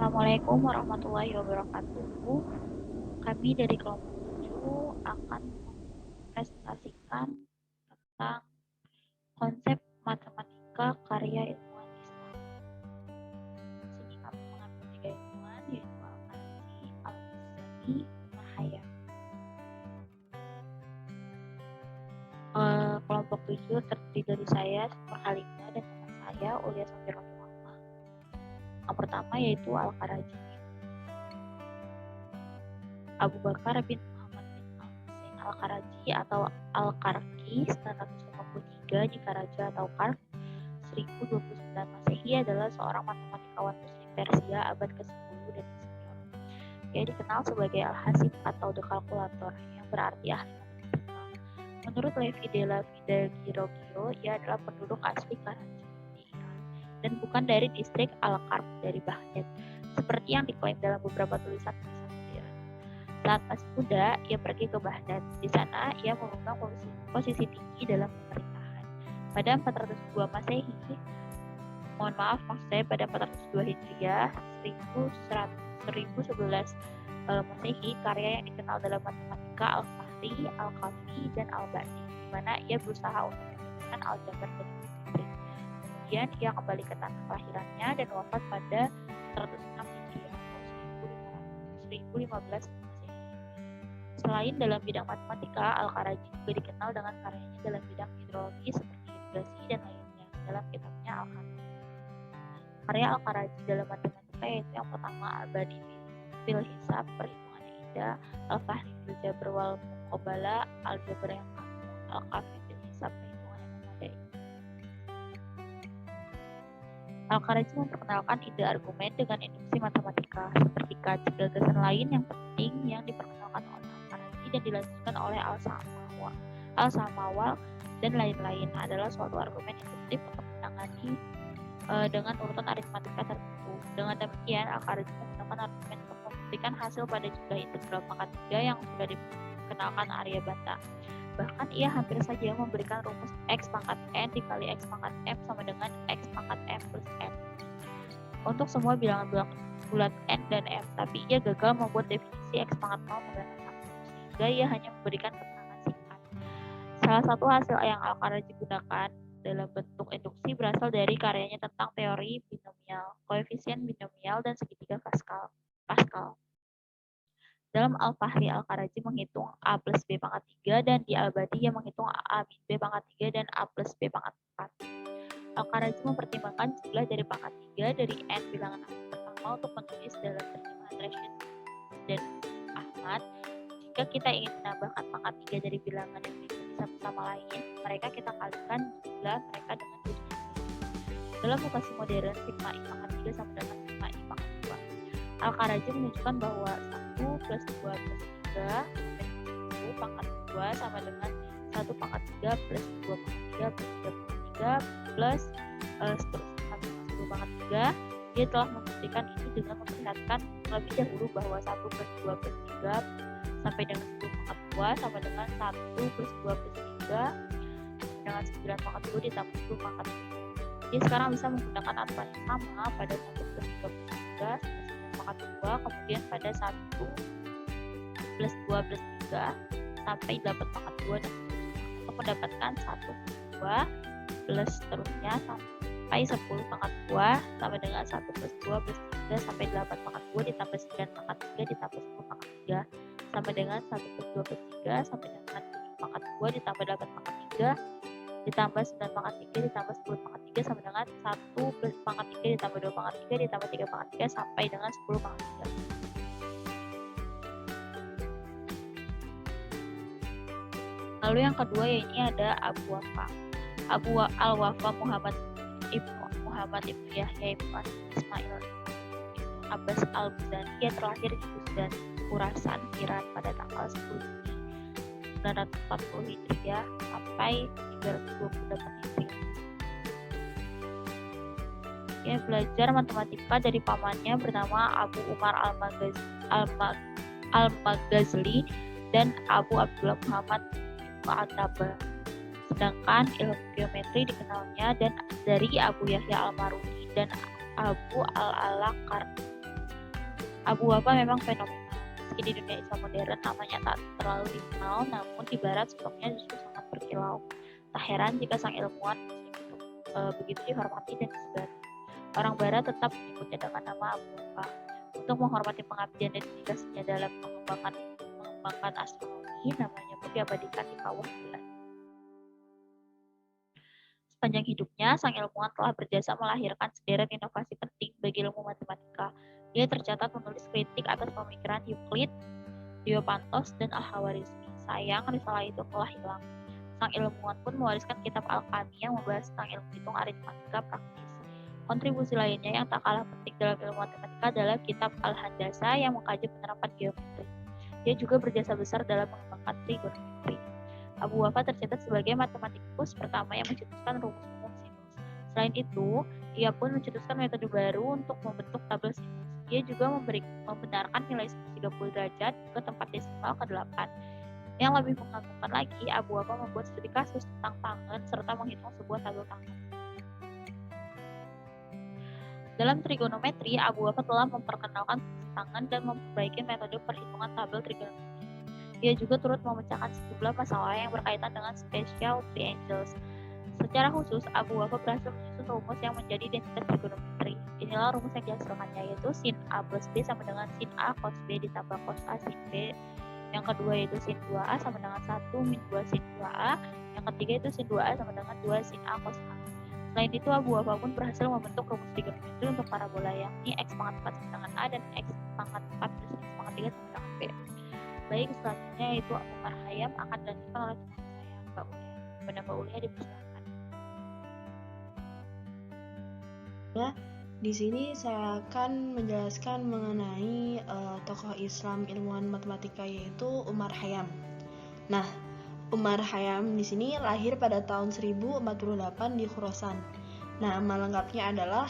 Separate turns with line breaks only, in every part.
Assalamualaikum warahmatullahi wabarakatuh. Kami dari kelompok 7 akan mempresentasikan tentang konsep matematika karya ilmuwan Islam. Di sini kami mengambil 3 ilmuwan, yaitu Al-Karachi, Al-Ghazali, Ibnu Hayyan. Kelompok 7 terdiri dari saya, Nur Halimah, dan teman saya, Ulia Safirul Rahmah. Yang pertama yaitu Al-Karachi. Abu Bakar bin Muhammad bin Al-Husain Al-Karachi atau Al-Karki 953 di Karaja atau Kark 1029 Masehi adalah seorang matematikawan muslim Persia abad ke-10 dan ke-9. Ia dikenal sebagai Al-Hasib atau The Calculator yang berarti ahli matematika. Menurut Levi de la Giorgio, ia adalah penduduk asli Karachi di Iran dan bukan dari distrik Al-Kark dari Baghdad seperti yang diklaim dalam beberapa tulisan modern. Saat masih muda, ia pergi ke Baghdad. Di sana, ia memegang posisi tinggi dalam pemerintahan. Pada 402 Masehi, maksud saya pada 402 Hijriah, 1111 Masehi, karya yang dikenal dalam matematika Al-Fahri, Al-Kafi, dan Al-Bani, di mana ia berusaha untuk menemukan aljabar dari Fitri. Kemudian, ia kembali ke tanah kelahirannya dan wafat pada 106 Hijriah atau 1015 Selain dalam bidang matematika, Al-Karachi juga dikenal dengan karyanya dalam bidang hidrologi seperti irigasi dan lainnya dalam kitabnya Al-Karachi. Karya Al-Karachi dalam matematika yaitu yang pertama Al-Badi fil Hisab, perhitungannya indah, Al-Fahri fil Jabr wal Muqabalah, aljabar yang kaku, Al-Kafi fil Hisab, perhitungannya memadai. Al-Karachi memperkenalkan ide argumen dengan induksi matematika. Seperti gagasan lain yang penting yang diperkenalkan oleh dan dilanjutkan oleh Al-Samawal dan lain-lain adalah suatu argumen induktif untuk menangani dengan urutan aritmatika tertentu. Dengan demikian, Al-Karachi menggunakan argumen untuk membuktikan hasil pada jumlah integral pangkat 3 yang sudah dikenalkan Aryabhata. Bahkan ia hampir saja memberikan rumus X pangkat N dikali X pangkat M sama dengan X pangkat M plus N untuk semua bilangan bulat N dan M, tapi ia gagal membuat definisi X pangkat 0 menggunakan ia hanya memberikan keterangan singkat. Salah satu hasil yang Al-Karachi gunakan dalam bentuk induksi berasal dari karyanya tentang teori binomial, koefisien binomial, dan segitiga Pascal. Dalam Al-Fahri, Al-Karachi menghitung A plus B pangkat 3, dan di Al-Badi ia menghitung A min B pangkat 3 dan A plus B pangkat 4. Al-Karachi mempertimbangkan jumlah dari pangkat 3 dari N bilangan pertama untuk menulis dalam terjemahan Rashid dan Ahmad. Jika kita ingin menambahkan pangkat 3 dari bilangan yang berikut satu sama lain, mereka kita kalikan jumlah mereka dengan jadinya. Dalam notasi modern, sigma I pangkat 3 sama dengan sigma I pangkat 2. Al-Karachi menunjukkan bahwa 1 plus 2 plus 3 1 pangkat 2 sama dengan 1 pangkat 3 plus 2 pangkat 3 plus 3 pangkat 3 plus seterusnya 1 pangkat 3. Dia telah membuktikan ini dengan memperlihatkan terlebih dahulu bahwa 1 plus 2 plus 3 sampai dengan 10 pangkat 2 sama dengan 1 plus 2 plus 3 dengan 9 pangkat 2 ditambah 10 pangkat 3. Jadi sekarang bisa menggunakan aturan yang sama pada 1 plus 2 plus 3 sampai 9 pangkat 2, kemudian pada 1 plus 2 plus 3 sampai 8 pangkat 2 dan untuk mendapatkan 1 plus 2 plus seterusnya sampai 10 pangkat 2 sama dengan 1 plus 2 plus 3 sampai 8 pangkat 2 ditambah 9 pangkat 3 ditambah 10 pangkat 3 sama dengan 1 plus 2 plus 3 sampai dengan 7 pangkat 2 ditambah 8 pangkat 3 ditambah 9 pangkat 3 ditambah 10 pangkat 3 sama dengan 1 plus pangkat 3 ditambah 2 pangkat 3 ditambah 3 pangkat 3 sampai dengan 10 pangkat 3. Lalu yang kedua ini ada Abu Al-Wafa Muhammad Ibnu Yahya Ibnu Ismail Ibnu Abbas Al-Buzani. Ia terlahir di Buzdan, Khurasan, Iran pada tanggal 10 Juni 940 Hijriah sampai 328 Hijriah. Ia belajar matematika dari pamannya bernama Abu Umar Al-Maghazali dan Abu Abdullah Muhammad Ibnu Ataba. Sedangkan ilmu geometri dikenalnya dan dari Abu Yahya Al-Maruni dan Abu Al-Ala Qarni. Abu-apa memang fenomenal. Meski di dunia Islam modern namanya tak terlalu dikenal, namun di barat sosoknya justru sangat berkilau. Tak heran jika sang ilmuwan Muslim itu begitu dihormati dan disegani. Orang barat tetap menyebutnya dengan nama Abu-apa. Untuk menghormati pengabdian dan dedikasinya dalam mengembangkan astronomi, namanya pun diabadikan di kawah bulan. Sepanjang hidupnya, sang ilmuwan telah berjasa melahirkan sederet inovasi penting bagi ilmu matematika. Dia tercatat menulis kritik atas pemikiran Euclid, Diopantos, dan Al-Khawarizmi. Sayang, risalah itu telah hilang. Sang ilmuwan pun mewariskan kitab Al-Kami yang membahas tentang ilmu hitung aritmatika praktis. Kontribusi lainnya yang tak kalah penting dalam ilmu matematika adalah kitab Al-Handasa yang mengkaji penerapan geometri. Dia juga berjasa besar dalam mengembangkan trigonometri. Abu-Wafa tercatat sebagai matematikus pertama yang mencetuskan rumus umum sinus. Selain itu, ia pun mencetuskan metode baru untuk membentuk tabel sinus. Dia juga membenarkan nilai sinus 30 derajat ke tempat desimal ke-8. Yang lebih mengagumkan lagi, Abu-Wafa membuat studi kasus tentang tangan serta menghitung sebuah tabel tangan. Dalam trigonometri, Abu-Wafa telah memperkenalkan fungsi tangan dan memperbaiki metode perhitungan tabel trigonometri. Ia juga turut memecahkan sejumlah masalah yang berkaitan dengan special triangles. Secara khusus, Abu-Wafa berhasil menyusun rumus yang menjadi identitas trigonometri. Inilah rumus yang dihasilkannya, yaitu sin A plus B sama dengan sin A cos B ditambah cos A sin B. Yang kedua yaitu sin 2A sama dengan 1 min 2 sin 2A. Yang ketiga itu sin 2A sama dengan 2 sin A cos A. Selain itu, Abu-Wafa pun berhasil membentuk rumus trigonometri untuk parabola, yakni X pangkat 4 sama dengan A dan X pangkat 4 plus X pangkat 3 sama dengan B. Baik, selanjutnya yaitu Umar Khayyam akan dilanjutkan oleh teman saya, Mbak Ulia. Kepada Mbak Ulia dipersilakan.
Ya, di sini saya akan menjelaskan mengenai tokoh Islam ilmuwan matematika yaitu Umar Khayyam. Nah, Umar Khayyam di sini lahir pada tahun 1048 di Khurasan. Nama lengkapnya adalah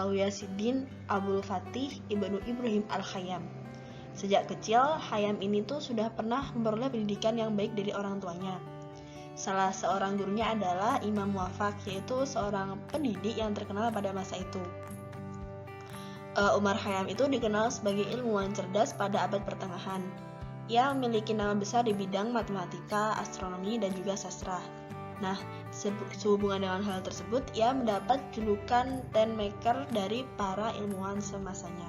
Ghiyasuddin Abul Fatih Ibnu Ibrahim Al-Khayyam. Sejak kecil, Khayyam ini tuh sudah pernah memperoleh pendidikan yang baik dari orang tuanya. Salah seorang gurunya adalah Imam Muwaffaq, yaitu seorang pendidik yang terkenal pada masa itu. Umar Khayyam itu dikenal sebagai ilmuwan cerdas pada abad pertengahan. Ia memiliki nama besar di bidang matematika, astronomi, dan juga sastra. Nah, sehubungan dengan hal tersebut, ia mendapat julukan Ten Maker dari para ilmuwan semasanya.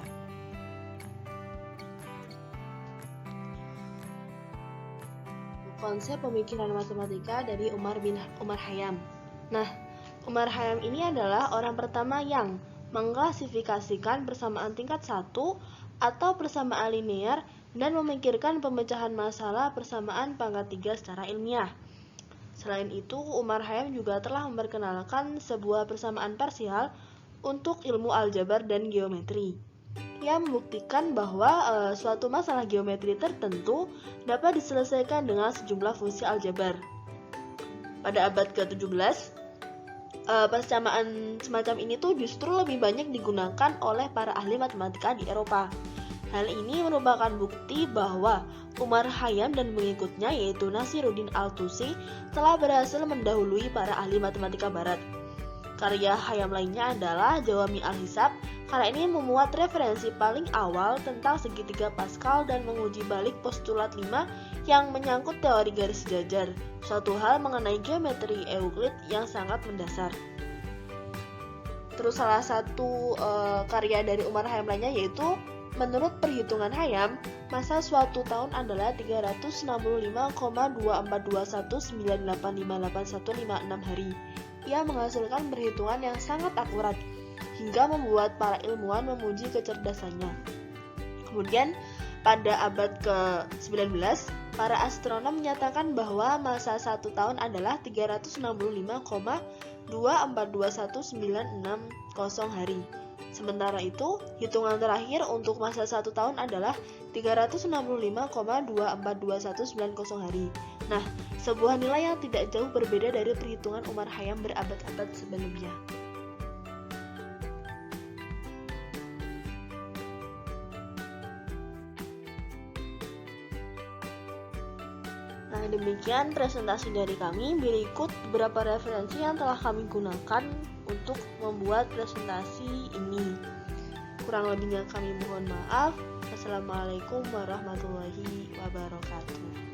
Konsep pemikiran matematika dari Umar Khayyam. Nah, Umar Khayyam ini adalah orang pertama yang mengklasifikasikan persamaan tingkat 1 atau persamaan linear dan memikirkan pemecahan masalah persamaan pangkat 3 secara ilmiah. Selain itu, Umar Khayyam juga telah memperkenalkan sebuah persamaan parsial untuk ilmu aljabar dan geometri. Ia membuktikan bahwa suatu masalah geometri tertentu dapat diselesaikan dengan sejumlah fungsi aljabar. Pada abad ke-17, persamaan semacam ini tuh justru lebih banyak digunakan oleh para ahli matematika di Eropa. Hal ini merupakan bukti bahwa Umar Khayyam dan pengikutnya yaitu Nasiruddin Al-Tusi telah berhasil mendahului para ahli matematika barat. Karya Khayyam lainnya adalah Jawami Al-Hisab. Karya ini memuat referensi paling awal tentang segitiga Pascal dan menguji balik postulat 5 yang menyangkut teori garis sejajar, suatu hal mengenai geometri Euclid yang sangat mendasar. Terus salah satu karya dari Umar Khayyam lainnya yaitu menurut perhitungan Khayyam, masa suatu tahun adalah 365,2421985856 hari. Ia menghasilkan perhitungan yang sangat akurat hingga membuat para ilmuwan memuji kecerdasannya. Kemudian pada abad ke-19, para astronom menyatakan bahwa masa satu tahun adalah 365,24219660 hari. Sementara itu, hitungan terakhir untuk masa satu tahun adalah 365,242190 hari. Nah, sebuah nilai yang tidak jauh berbeda dari perhitungan Umar Khayyam berabad-abad sebelumnya. Nah, demikian presentasi dari kami. Berikut beberapa referensi yang telah kami gunakan untuk membuat presentasi ini. Kurang lebihnya kami mohon maaf. Wassalamualaikum warahmatullahi wabarakatuh.